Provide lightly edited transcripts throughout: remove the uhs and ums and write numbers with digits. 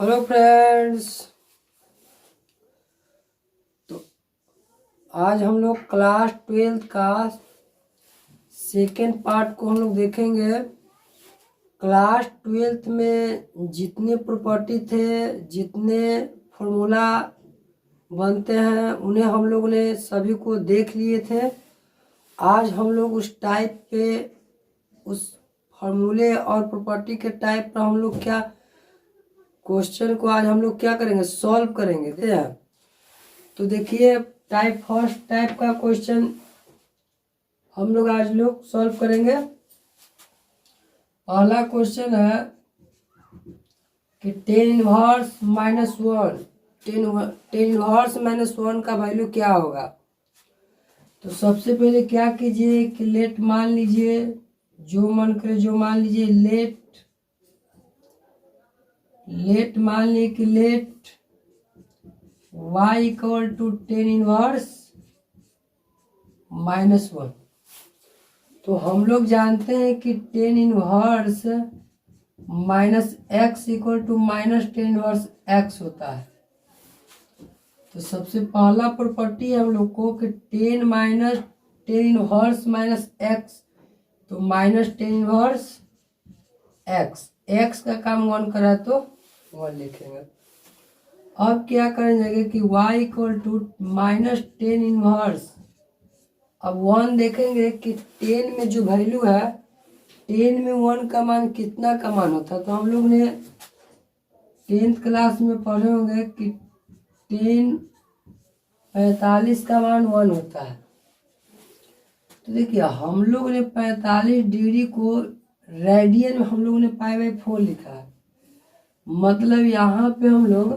Hello friends. तो आज हम लोग क्लास 12 का सेकेंड पार्ट को हम लोग देखेंगे। क्लास 12 में जितने प्रॉपर्टी थे, जितने फॉर्मूला बनते हैं, उन्हें हम लोग ने सभी को देख लिए थे। आज हम लोग उस टाइप पे, उस फॉर्मूले और प्रॉपर्टी के टाइप पर हम लोग क्या क्वेश्चन को आज हम लोग क्या करेंगे, सॉल्व करेंगे। ठीक है, तो देखिए फर्स्ट टाइप का क्वेश्चन हम लोग आज लोग सॉल्व करेंगे। पहला क्वेश्चन है कि टेन इनवर्स माइनस वन का वैल्यू क्या होगा। तो सबसे पहले क्या कीजिए कि लेट मान लीजिए, जो मन करे जो मान लीजिए। लेट मान लीजिए कि let y equal to tan inverse minus one. तो हम लोग जानते हैं कि tan inverse minus x equal to minus tan inverse x होता है। तो सबसे पहला प्रॉपर्टी है हम लोग को कि टेन इनवर्स माइनस एक्स, तो माइनस टेन इनवर्स एक्स का काम वन करा तो वन लिखेंगे। अब क्या करेंगे कि y equal to minus tan inverse. अब वन देखेंगे कि टेन में जो वैल्यू है, टेन में वन का मान कितना का मान होता है। तो हम लोग ने 10th क्लास में पढ़े होंगे कि 45 का मान वन होता है। तो देखिए हम लोग ने 45 डिग्री को रेडियन में हम लोग ने पाई/4 लिखा है। मतलब यहाँ पे हम लोग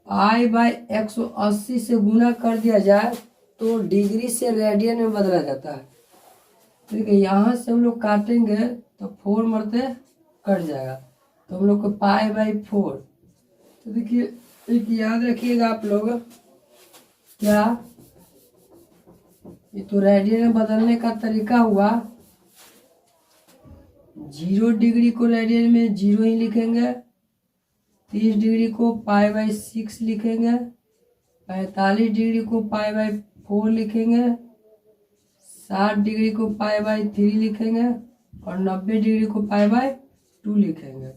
पाई/180 से गुना कर दिया जाए तो डिग्री से रेडियन में बदला जाता है। ठीक है, यहाँ से हम लोग काटेंगे तो 4 मरते कट जाएगा, तो हम लोग को पाई/4। तो देखिए एक याद रखिएगा आप लोग, क्या ये तो रेडियन में बदलने का तरीका हुआ। 0 डिग्री को रेडियन में 0 ही लिखेंगे, 30 डिग्री को पाई/6 लिखेंगे, 45 डिग्री को पाई/4 लिखेंगे, 60 डिग्री को पाई/3 लिखेंगे और 90 डिग्री को पाई/2 लिखेंगे।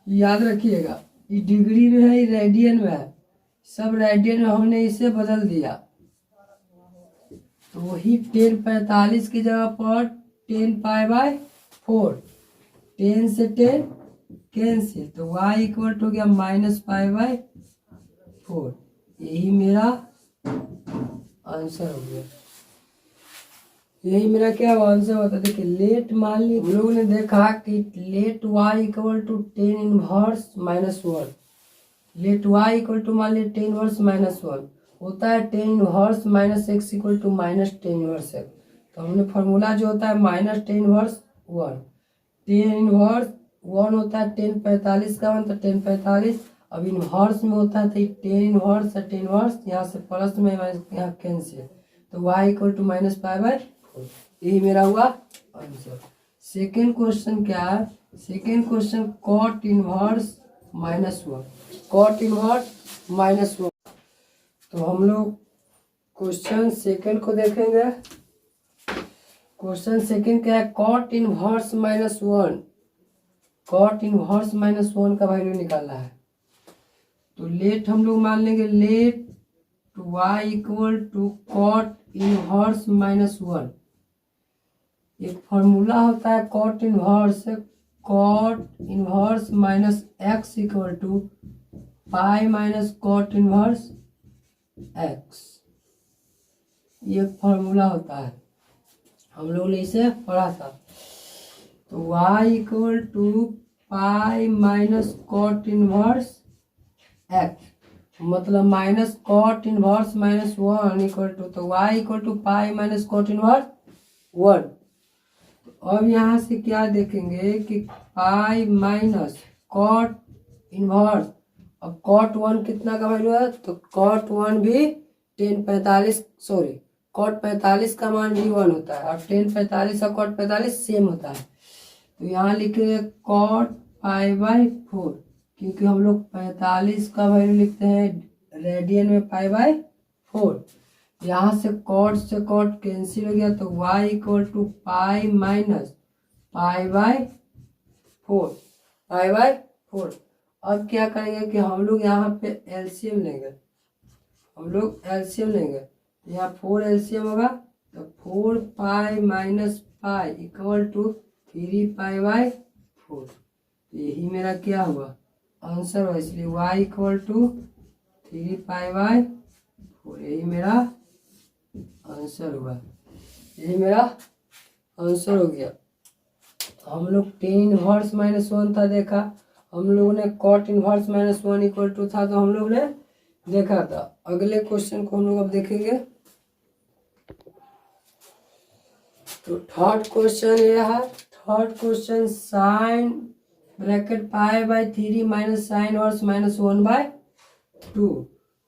याद रखिएगा ये डिग्री में है, ये रेडियन में है, सब रेडियन में हमने इसे बदल दिया। तो वही 10/45 की जगह पर 10 पाई/4, 10 से 10 कैंसिल, तो y इक्वल हो गया माइनस पाई/4। यही मेरा आंसर हो गया, यही मेरा क्या आंसर होता है। देखिए लेट मान ली, हम लोगों ने देखा कि let y equal to tan inverse minus one. Let y equal to मान ली टेन इनवर्स माइनस वन होता है tan inverse minus x equal to minus tan inverse x. तो हमने फॉर्मूला जो होता है minus tan inverse one, tan inverse one होता है 10/45 का वन, तो 10/45। अब इनवर्स में होता है तो टेन इनवर्स है, टेन इनवर्स यहाँ से प्लस में यहाँ कैंसिल, तो y equal to minus pi. यही मेरा हुआ आंसर। सेकेंड क्वेश्चन क्या है, second question cot inverse minus one, cot inverse minus one. तो हम लोग क्वेश्चन सेकेंड को देखेंगे। क्वेश्चन सेकेंड क्या है, cot inverse minus one. Cot inverse minus one का वैल्यू निकालना है। तो लेट हम लोग मान लेंगे let y equal to cot inverse minus one. एक फॉर्मूला होता है cot inverse minus x equal to pi minus cot inverse x. ये फॉर्मूला होता है, हम लोग ने इसे पढ़ा था। तो y equal to pi minus cot inverse x, मतलब minus cot inverse minus one equal to, तो y equal to pi minus cot inverse one. अब यहाँ से क्या देखेंगे कि पाई माइनस कॉट इनवर्स, अब कॉट वन कितना का वैल्यू है, तो कॉट वन भी 10/45 कॉट 45 का मान भी वन होता है और 10/45 और कॉट 45 सेम होता है। तो यहाँ लिखेंगे कॉट पाई बाई 4, क्योंकि हम लोग 45 का वैल्यू लिखते हैं रेडियन में पाई बाई 4। यहाँ से कॉट कैंसिल हो गया, तो y equal to pi minus pi by 4। अब क्या करेंगे कि हम लोग यहाँ पे एलसीएम लेंगे, तो यहाँ 4 एलसीएम होगा, तो 4 pi minus pi equal to 3 pi by 4। यही मेरा क्या हुआ आंसर हुआ, इसलिए y equal to 3 pi by 4, यही मेरा आंसर हुआ, यही मेरा आंसर हो गया। हम लोग टेन इनवर्स माइनस 1 था देखा, हम लोगों ने cot inverse minus 1 equal to था, तो हम लोग ने देखा था। अगले क्वेश्चन को हम लोग अब देखेंगे। तो थर्ड क्वेश्चन ये है, third question sine bracket pi by 3 minus sine inverse minus 1 by 2।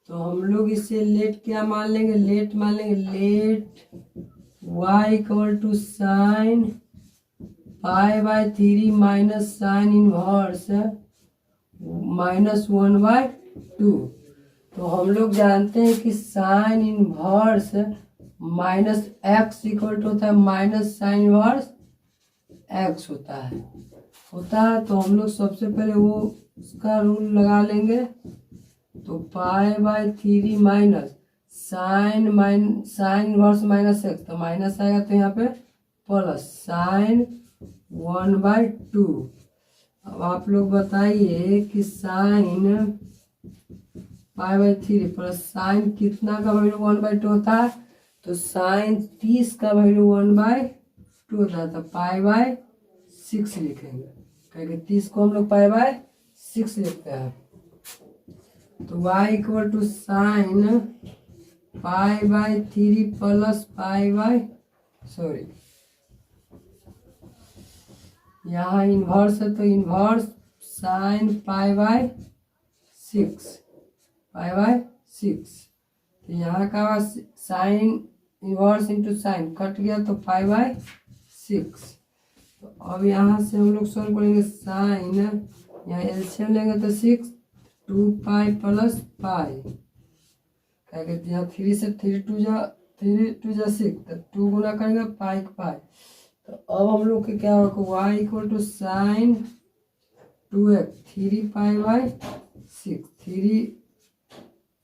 तो हम लोग इसे लेट क्या मान लेंगे, let y equal to sine pi by 3 minus sine inverse minus 1 by 2। तो हम लोग जानते हैं कि sine inverse minus x equal to होता है माइनस साइन इनवर्स एक्स होता है। तो हम लोग सबसे पहले वो उसका रूल लगा लेंगे। तो पाई by 3 minus sine inverse minus x, तो माइनस आएगा तो यहाँ पे प्लस साइन 1 बाई 2। अब आप लोग बताइए कि sign pi by 3 plus sign कितना का वैल्यू 1 बाई 2 होता है, तो साइन 30 का वैल्यू 1 बाई 2 होता है, तो पाई बाई 6 लिखेंगे, क्योंकि 30 को हम लोग पाई बाई 6 लिखते हैं। तो y equal to sine pi by 3 plus pi by यहाँ इन्वर्स है, तो इन्वर्स साइन पाई बाई 6 तो यहाँ का sign inverse into sine cut गया, तो पाई बाई 6। तो अब यहाँ से हम लोग सॉल्व करेंगे, साइन यहाँ एलसीएम लेंगे तो 6, 2 पाई प्लस पाई, यहाँ 3 से 3 टू जा 6, तो 2 गुना करेंगे पाई। तो अब हम लोग के क्या होगा, y equal to sine 2x 3 pi by 6, 3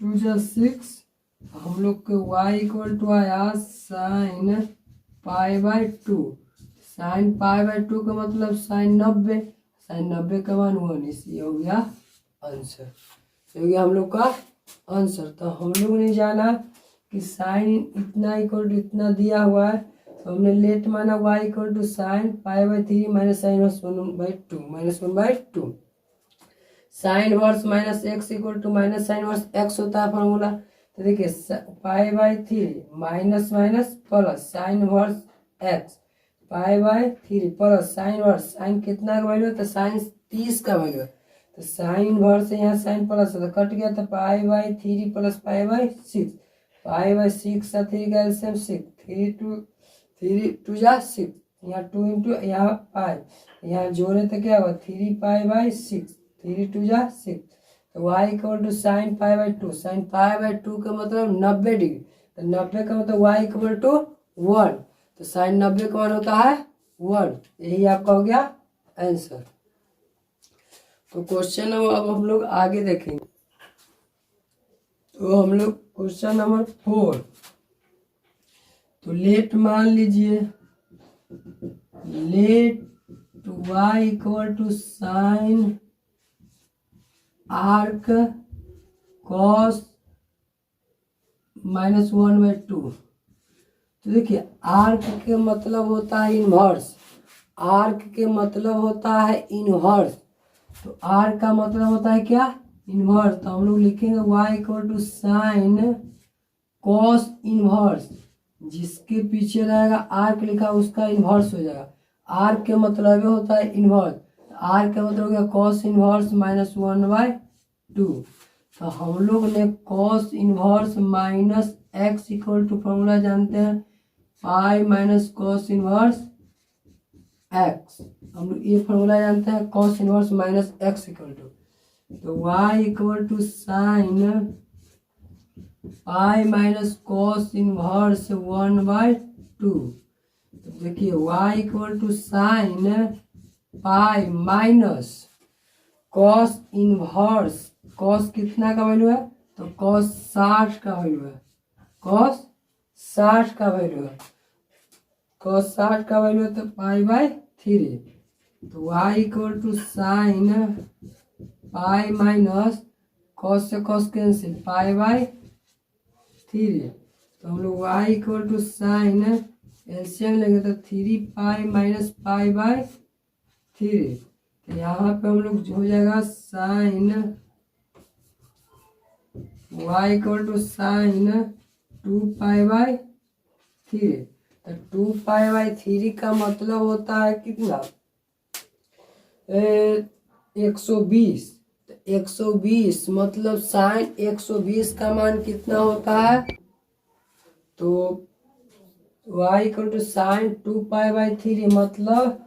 2 जा 6, हम लोग के y इक्वल टू आया sine pi by 2। Sine pi by 2 का मतलब साइन 90 का मान 1, इसलिए हो गया आंसर, हो गया हम लोग का आंसर। तो हम लोग ने जाना कि साइन इतना इक्वल टू इतना दिया हुआ है, तो हमने लेट माना y equal to sine pi by 3 minus sine verse 1 by 2 minus 1 by 2। Sine verse minus x equal to minus sine verse x होता है फॉर्मूला। तो देखिए pi by 3 minus minus plus sine verse x pi by 3 plus sine verse, sine कितना का value है, तो sign 30 का value है, तो साइन वर्स यहाँ साइन प्लस है, तो कट गया, तो पाई by 3 plus pi by 6, pi by 6 से 3 का एलसीएम 6, 3 2 जा 6, यहाँ 2 इंटू यहाँ पाई, यहाँ जोड़े तो क्या हुआ 3 पाई बाई 6, 3 2 जा 6। तो y equal to sine pi by 2, sine pi by 2 का मतलब 90 डिग्री, तो 90 का मतलब y इक्वल टू 1, तो साइन 90 का मान होता है 1, यही आपका हो गया आंसर। तो क्वेश्चन अब हम लोग आगे देखेंगे। तो हम लोग क्वेश्चन नंबर 4, तो लेट मान लीजिए, let y equal to sine arc cos minus 1 by 2। तो देखिए आर्क के मतलब होता है इन्वर्स, आर्क के मतलब होता है इन्वर्स, तो आर्क का मतलब होता है क्या, इन्वर्स। तो हम लोग लिखेंगे y equal to sine cos inverse, जिसके पीछे रहेगा आर्क लिखा उसका इन्वर्स हो जाएगा। आर्क के मतलब होता है इन्वर्स, आर्क का मतलब हो गया कॉस इन्वर्स माइनस 1 बाई 2। तो हम लोग ने cos inverse minus x equal to formula जानते हैं, pi minus cos inverse x. हम लोग ये फॉर्मूला जानते हैं cos inverse minus x equal to, तो y equal to sine pi minus cos inverse 1/2। तो देखिए y equal to sine pi minus cos inverse, cos कितना का वैल्यू है, तो कॉस 60 का वैल्यू है, कॉस 60 का वैल्यू है, कॉस 60 का वैल्यू है, तो पाई/3। तो y equal to sine pi minus cos से कॉस कैंसिल पाई/3। तो हम लोग y equal to sine LCM लेंगे तो 3 पाई माइनस पाई/3। तो यहाँ पे हम लोग हो जाएगा sine y equal to sine 2 पाई/3। तो 2 पाई/3 का मतलब होता है कितना, 120। तो 120 मतलब साइन 120 का मान कितना होता है, तो y इक्वल टू साइन 2 पाई/3 मतलब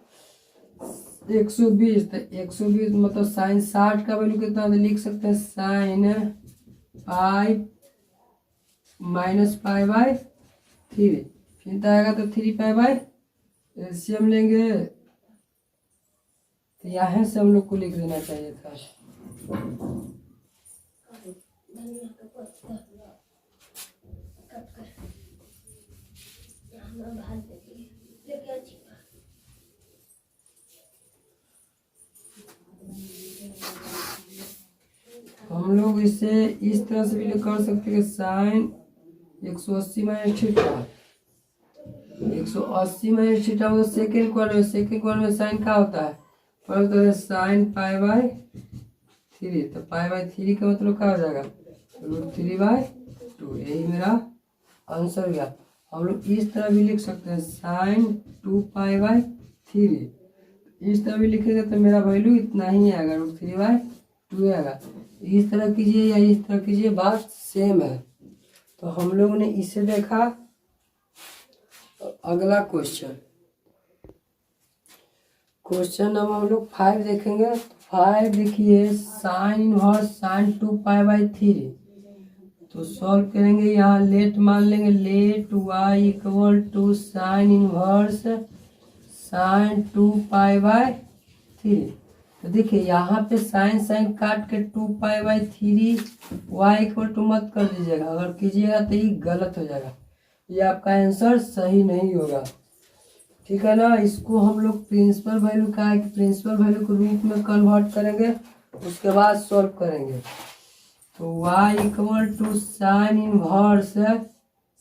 120। तो 120 मतलब साइन 60 का वैल्यू कितना, तो लिख सकते हैं साइन पाई माइनस पाई/3। फिर आएगा तो 3 पाई/, एलसीएम लेंगे तो यहाँ से हम लोग को लिख देना चाहिए था। हम लोग इसे इस तरह से भी कर सकते हैं, sine 180 minus theta, 180 minus theta मतलब सेकेंड क्वाड्रेंट में, सेकेंड क्वाड्रेंट में साइन क्या होता है, फर्स्ट तो साइन पाई/3। तो पाई/3 का मतलब क्या हो जाएगा, √3/2। यही मेरा आंसर गया। हम लोग इस तरह भी लिख सकते हैं साइन 2 पाई/3। इस तरह भी लिखेंगे तो मेरा वैल्यू इतना ही आएगा, √3/2 आएगा। इस तरह कीजिए या इस तरह कीजिए, बात सेम है। तो हम लोग ने इसे देखा। अगला क्वेश्चन नंबर हम लोग 5 देखेंगे। 5 देखिए साइन इनवर्स साइन 2 पाई/3। तो सॉल्व करेंगे, यहाँ लेट मान लेंगे, let y equal to sine inverse sine 2 पाई/3। तो देखिए यहाँ पे साइन साइन काट के 2 पाई/3 y इक्वल टू मत कर दीजिएगा, अगर कीजिएगा तो ये गलत हो जाएगा, ये आपका आंसर सही नहीं होगा, ठीक है ना। इसको हम लोग प्रिंसिपल वैल्यू का है कि प्रिंसिपल वैल्यू को रूट में कन्वर्ट करेंगे, उसके बाद सॉल्व करेंगे। तो y equal to sine inverse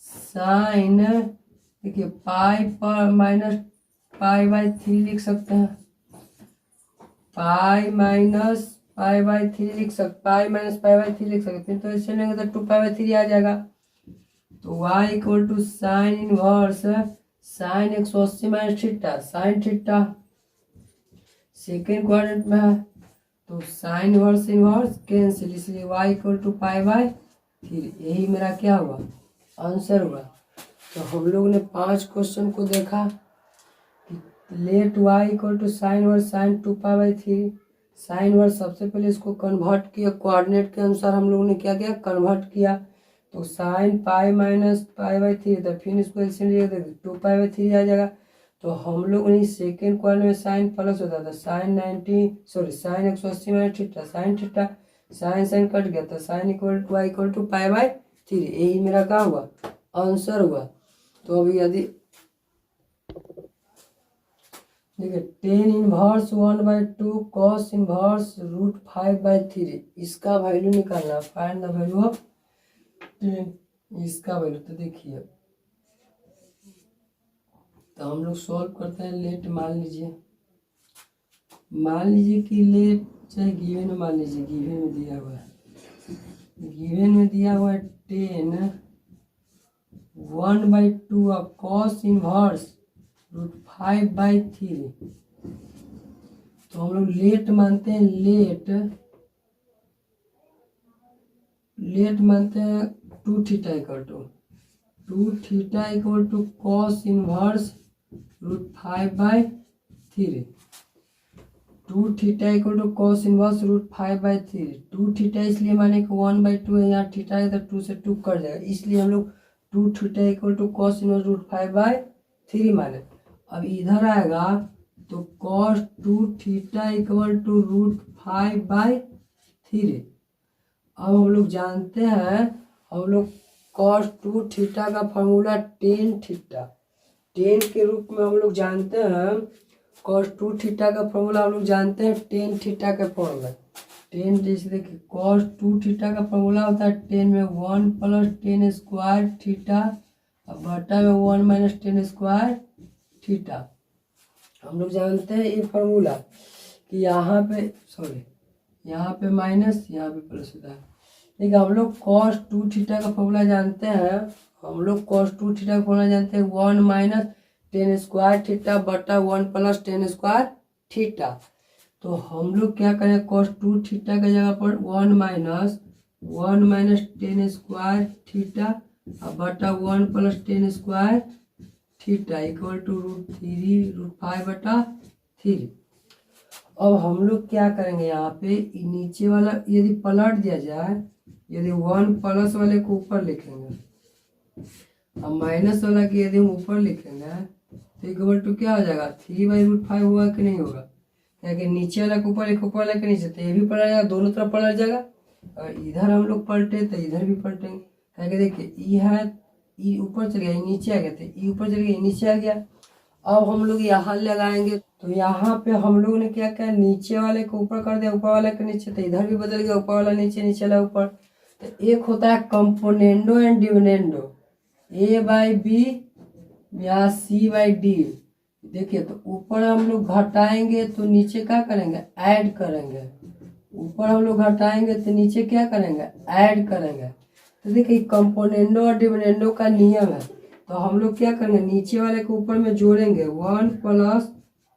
sine, देखिए पाई पर माइनस पाई/3 लिख सकते हैं, पाई माइनस पाई/3 लिख सकते, पाई माइनस पाई/3 लिख सकते, फिर तो ऐसे लेंगे तो 2 पाई/3 आ जाएगा। तो y equal to sine inverse sine 180 minus theta, sine theta second quadrant में है, तो साइन इनवर्स कैंसिल, इसलिए y इक्वल टू पाई/3। यही मेरा क्या हुआ, आंसर हुआ। तो हम लोग ने 5 क्वेश्चन को देखा। Let y equal to sine inverse sine 2 पाई/3। साइन इनवर्स सबसे पहले इसको कन्वर्ट किया, कोऑर्डिनेट के अनुसार हम लोग ने क्या किया, कन्वर्ट किया। तो साइन पाई माइनस पाई/3 था, फिर इसको एलसीएम 2 पाई/3 आ जाएगा। तो हम लोग ने सेकेंड क्वाड्रेंट में साइन प्लस होता था, sine 180 minus theta, sine theta sine sine cut गया, तो sine equal to y equal to पाई/3। यही मेरा क्या हुआ, आंसर हुआ। तो अभी यदि देखिए टेन इनवर्स 1/2 कॉस इनवर्स √5/3, इसका वैल्यू निकालना, find the value of ten, इसका वैल्यू। तो देखिए तो हम लोग सॉल्व करते हैं। लेट मान लीजिए कि लेट चाहे गिवन में मान लीजिए, गिवन में दिया हुआ है, गिवन में दिया हुआ है 10 1/2 ऑफ कॉस इनवर्स √5/3। तो हम लोग लेट मानते हैं, लेट मानते हैं 2 theta equal to cos inverse √5/3। 3, 2 theta equal to cos inverse √5/3। 2 theta इसलिए माने कि 1/2 है, यहाँ थीटा है तो 2 से 2 कट जाएगा, इसलिए हम लोग 2 theta equal to cos inverse √5/3 माने। अब इधर आएगा तो कॉस 2 थीटा इक्वल टू √5/3। अब हम लोग जानते हैं, हम लोग कॉस 2 थीटा का फॉर्मूला टेन थीटा, टेन के रूप में हम लोग जानते हैं। कॉस 2 थीटा का फॉर्मूला हम लोग जानते हैं टेन थीटा का फॉर्मूला। टेन जैसे देखिए कॉस 2 थीटा का फॉर्मूला होता है टेन में 1 + टेन स्क्वायर थीटा और बटा में 1 - टेन स्क्वायर थीटा। हम लोग जानते हैं ये फॉर्मूला कि यहाँ पे माइनस यहाँ पे प्लस होता है। देखिए हम लोग कॉस 2 थीटा का फॉर्मूला जानते हैं, हम लोग कॉस 2 थीटा का फॉर्मूला जानते हैं 1 - टेन स्क्वायर थीटा बटा 1 + टेन स्क्वायर थीटा। तो हम लोग क्या करें, कॉस 2 थीटा की जगह पर 1 - टेन स्क्वायर थीटा और बटा 1 + tan square theta equal to √5/3। अब हम लोग क्या करेंगे, यहाँ पे नीचे वाला यदि पलट दिया जाए, यदि 1 प्लस वाले को ऊपर लिखेंगे और माइनस वाला की यदि हम ऊपर लिखेंगे तो इक्वल टू क्या हो जाएगा, 3/√5 होगा कि नहीं होगा। क्या कि नीचे वाला के ऊपर, एक ऊपर वाला के नीचे, तो ये भी पलट जाएगा, दोनों तरफ पलट जाएगा। और इधर हम लोग पलटे तो इधर भी पलटेंगे। क्या कि देखिए ई है, ई ऊपर चल गया, ई नीचे आ गया, तो ई ऊपर चल गया, ई नीचे आ गया। अब हम लोग यहाँ लगाएंगे तो यहाँ पे हम लोग ने क्या किया, नीचे वाले को ऊपर कर दिया, ऊपर वाले के नीचे, तो इधर भी बदल गया, ऊपर वाला नीचे, नीचे वाला ऊपर। तो एक होता है कंपोनेंडो एंड डिविडेंडो, A/B या C/D। देखिए तो ऊपर हम लोग घटाएंगे तो नीचे क्या करेंगे, ऐड करेंगे। ऊपर हम लोग घटाएंगे तो नीचे क्या करेंगे, ऐड करेंगे। तो देखिए कंपोनेंडो और डिविडेंडो का नियम है, तो हम लोग क्या करेंगे, नीचे वाले को ऊपर में जोड़ेंगे 1 +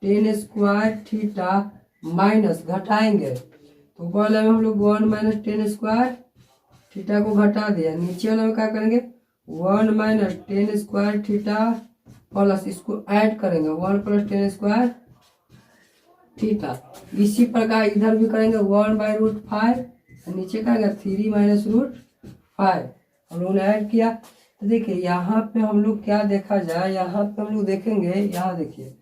टेन स्क्वायर थीटा माइनस घटाएंगे, तो ऊपर वाले में हम लोग 1 - टेन स्क्वायर थीटा को घटा दिया, नीचे वाले में क्या करेंगे 1 - टेन स्क्वायर थीटा प्लस इसको ऐड करेंगे 1 + टेन स्क्वायर थीटा। इसी प्रकार इधर भी करेंगे 1/√5, नीचे का 3 - √5 हम लोगों ने ऐड किया। तो देखिए यहाँ पे हम लोग क्या देखा जाए, यहाँ पे हम लोग देखेंगे, यहाँ देखिए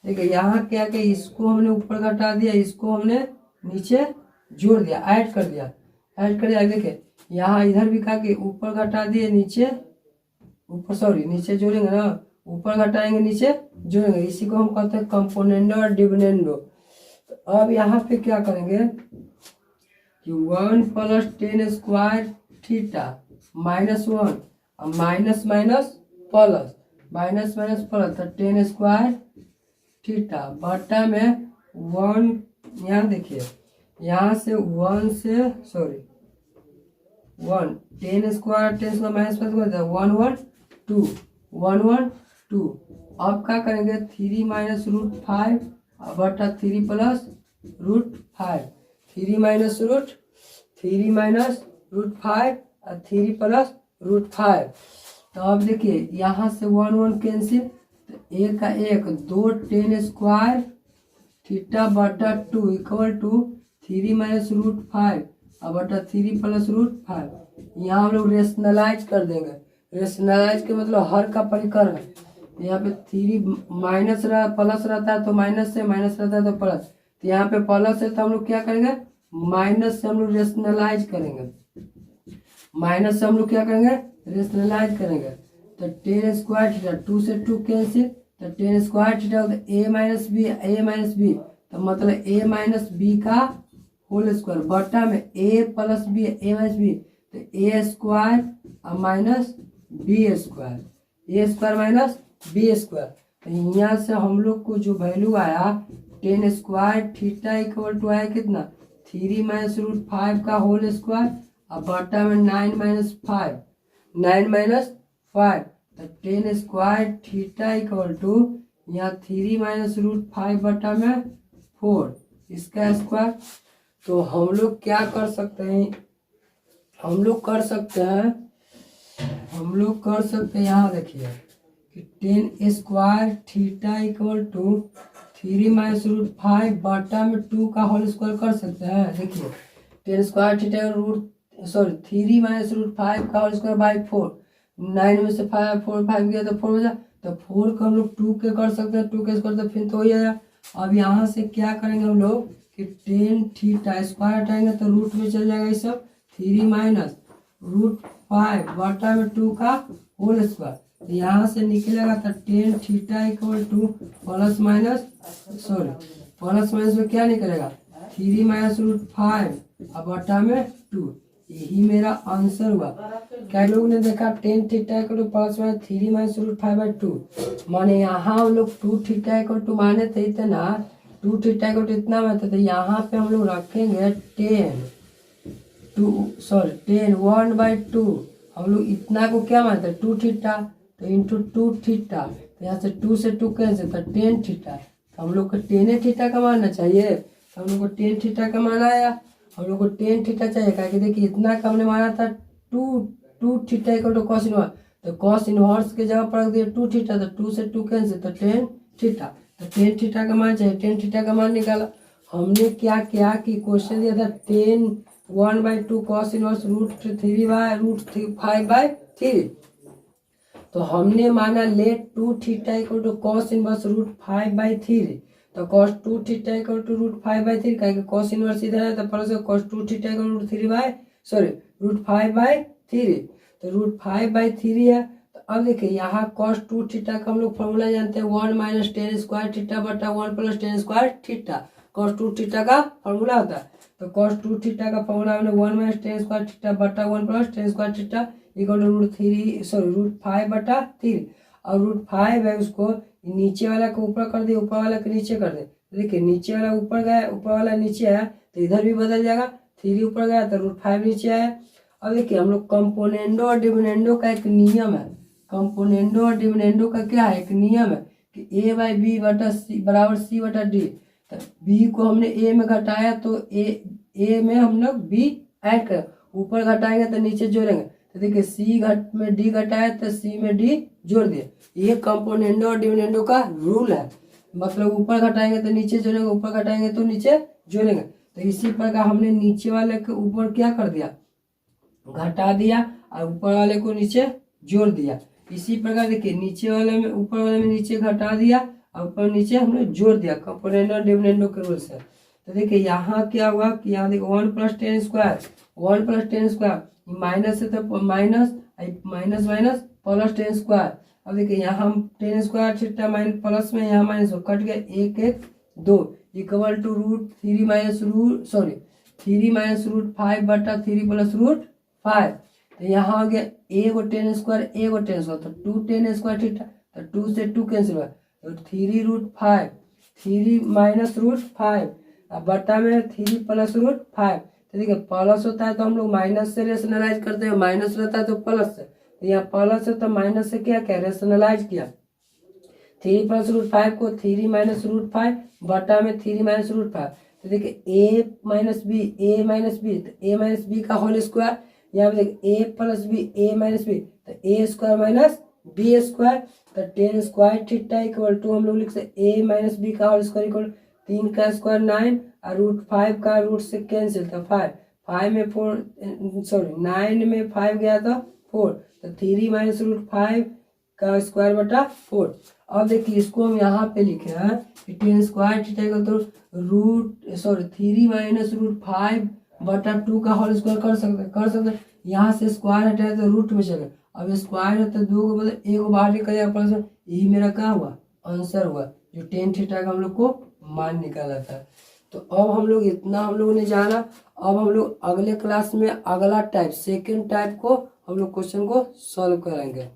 यहाँ क्या कि इसको हमने ऊपर घटा दिया, इसको हमने नीचे जोड़ दिया, ऐड कर दिया। देखिए यहाँ इधर भी कहा कि ऊपर घटा दिए, नीचे नीचे जोड़ेंगे ना, ऊपर घटाएंगे नीचे जोड़ेंगे, इसी को हम कहते हैं कंपोनेंडो और डिविडेंडो। तो अब यहाँ पे क्या करेंगे कि 1 + टेन स्क्वायर थीटा -1 और माइनस प्लस तो टेन स्क्वायर थीटा बटा में 1, यहाँ देखिए यहाँ से 1 टेन स्क्वायर माइनस प्लस 1 1 2। अब क्या करेंगे 3 - √5 बटा 3 + √5, 3 - √5 और 3 + √5। तो अब देखिए यहाँ से 1 1 कैंसिल, तो एक का एक, 2 टेन स्क्वायर थीटा बटा 2 इक्वल टू 3 - √5 और बटा 3 + √5। यहाँ हम लोग रेशनलाइज कर देंगे, रेशनलाइज के मतलब हर का परिकर है। यहाँ पे 3 माइनस प्लस रहता है तो माइनस से, माइनस रहता है तो प्लस, तो यहाँ पे प्लस है तो हम लोग क्या करेंगे, माइनस से हम लोग रेशनलाइज करेंगे, माइनस से हम लोग क्या करेंगे, रेशनलाइज करेंगे। तो टेन स्क्वायर थीटा 2 से 2 कैंसिल, तो टेन स्क्वायर थीटा होता है a - b, तो मतलब a - b का होल स्क्वायर बटा में a + b, तो a स्क्वायर और minus b square, a square minus b square. तो यहाँ से हम लोग को जो वैल्यू आया tan square theta equal to आया कितना, 3 - √5 का होल स्क्वायर और बटा में 9 - 5, तो tan square theta equal to यहाँ 3 - √5 बटा में 4 इसका स्क्वायर। तो हम लोग क्या कर सकते हैं, हम लोग कर सकते हैं यहाँ देखिए कि tan square theta equal to 3 - बटा में 2 का होल स्क्वायर कर सकते हैं। देखिए टेन स्क्वायर थीटा रूट 3 - √5 का होल स्क्वायर बाई 4। 9 में से 5 गया तो 4 हो जाए, तो 4 को हम लोग 2 के कर सकते हैं, 2 के स्क्वायर तो फिर तो ही आया। अब यहाँ से क्या करेंगे हम लोग कि टेन थीटा स्क्वायर हटाएंगे तो रूट में चल जाएगा ये सब। 3 - √5 बटा में 2 का होल स्क्वायर, तो यहाँ से निकलेगा तो tan theta equal two plus minus में क्या निकलेगा 3 - √5 अब बटा में 2। यही मेरा आंसर हुआ। क्या लोग ने देखा tan theta equal two plus minus 3 - √5/2, माने यहाँ हम लोग 2 थीटा इक्वल टू माने थे इतना, 2 थीटा इक्वल टू इतना मानते थे। यहाँ पे हम लोग रखेंगे 1/2। हम लोग इतना को क्या मानते हैं 2 थीटा, तो इंटू 2 थीटा, तो यहाँ से 2 से 2 कैंसिल, तो 10 थीटा। तो हम लोग को 10 थीटा का मानना चाहिए, तो हम लोग को 10 थीटा का माना आया। हम लोग को 10 थीटा चाहिए, क्या देखिए इतना का हमने माना था 2 theta equal to cos inverse, तो कॉस इनवर्स के जगह पर रख दिया 2 थीटा, तो 2 से 2 कैंसिल, तो 10 थीटा। तो 10 थीटा का मान चाहिए, 10 थीटा का मान निकाला। हमने क्या किया कि क्वेश्चन दिया था 1/2 कॉस इनवर्स √5/3, तो हमने माना let 2 theta equal to cos inverse √5/3, तो cos 2 थीटा इक्वल टू √5/3, क्या कॉस इनवर्स इधर है तो plus cos 2 theta equal to √5/3, तो √5/3 है। तो अब देखिए यहाँ cos 2 थीटा का हम लोग फॉर्मूला जानते हैं 1 - tan स्क्वायर थीटा बटा 1 + tan square theta, cos 2 theta का फॉर्मूला होता है। तो cos 2 थीटा का फॉर्मूला हमने 1 - tan स्क्वायर थीटा बटा 1 + tan square theta equal to √5/3। और √5 है उसको नीचे वाला को ऊपर कर दे, ऊपर वाला को नीचे कर दे। देखिए नीचे वाला ऊपर गया, ऊपर वाला नीचे आया, तो इधर भी बदल जाएगा। 3 ऊपर गया तो √5 नीचे आया। अब देखिए हम लोग कंपोनेंडो और डिविडेंडो का एक नियम है, कंपोनेंडो और डिविडेंडो का क्या है एक नियम है कि A/B बटा C बराबर C/D। तो B को हमने A में घटाया तो A में हम लोग B ऐड कर, ऊपर घटाएंगे तो नीचे जोड़ेंगे। तो देखिए C में D घटाया तो C में D जोड़ दिए। ये कंपोनेंडो और डिविडेंडो का रूल है, मतलब ऊपर घटाएंगे तो नीचे जोड़ेंगे, ऊपर घटाएंगे तो नीचे जोड़ेंगे। तो इसी प्रकार हमने नीचे वाले के ऊपर क्या कर दिया घटा दिया और ऊपर वाले को नीचे जोड़ दिया। इसी प्रकार देखिए नीचे वाले में ऊपर वाले में नीचे घटा दिया और ऊपर नीचे हमने जोड़ दिया, कंपोनेंडो और डिविडेंडो के रूल से। तो देखिए यहाँ क्या हुआ कि यहाँ देखो 1 + tan स्क्वायर माइनस है तो minus minus plus tan square. अब देखिए यहाँ हम tan square theta minus plus में यहाँ माइनस कट गया 1 1 2 इक्वल टू √3 - √5 बटा 3 + √5। तो यहाँ हो गया एगो tan स्क्वायर तो 2 tan स्क्वायर थीटा, तो 2 से 2 कैंसिल हुआ, तो 3 -√5 अब बटा में 3 + √5। तो देखिए प्लस होता है तो हम लोग माइनस से रेशनलाइज करते हैं, माइनस रहता है तो प्लस से, तो यहाँ प्लस है तो माइनस से क्या रेशनलाइज किया। 3 + √5 को 3 - √5 बटा में 3 - √5। तो देखिए A - B तो A - B का होल स्क्वायर, यहाँ पे देखिए A + B तो A square minus B square. तो tan square theta equal to हम लोग लिख सकते A - B का होल स्क्वायर इक्वल 3 का स्क्वायर 9 और √5 का रूट से कैंसिल, तो 5 में 9 में 5 गया तो 4, तो 3 - √5 का स्क्वायर बटा 4। अब देखिए इसको हम यहाँ पे लिखे हैं कि tan square theta equal to 3 - √5 बटा 2 का होल स्क्वायर कर सकते। यहाँ से स्क्वायर हटाया तो रूट में चले, अब स्क्वायर है तो 2 को बदल 1 को बाहर निकल जाएगा प्लस, यही मेरा क्या हुआ आंसर हुआ, जो tan थीटा का हम लोग को मान निकाला था। तो अब हम लोग इतना हम लोगों ने जाना। अब हम लोग अगले क्लास में अगला टाइप सेकंड टाइप को हम लोग क्वेश्चन को सॉल्व करेंगे।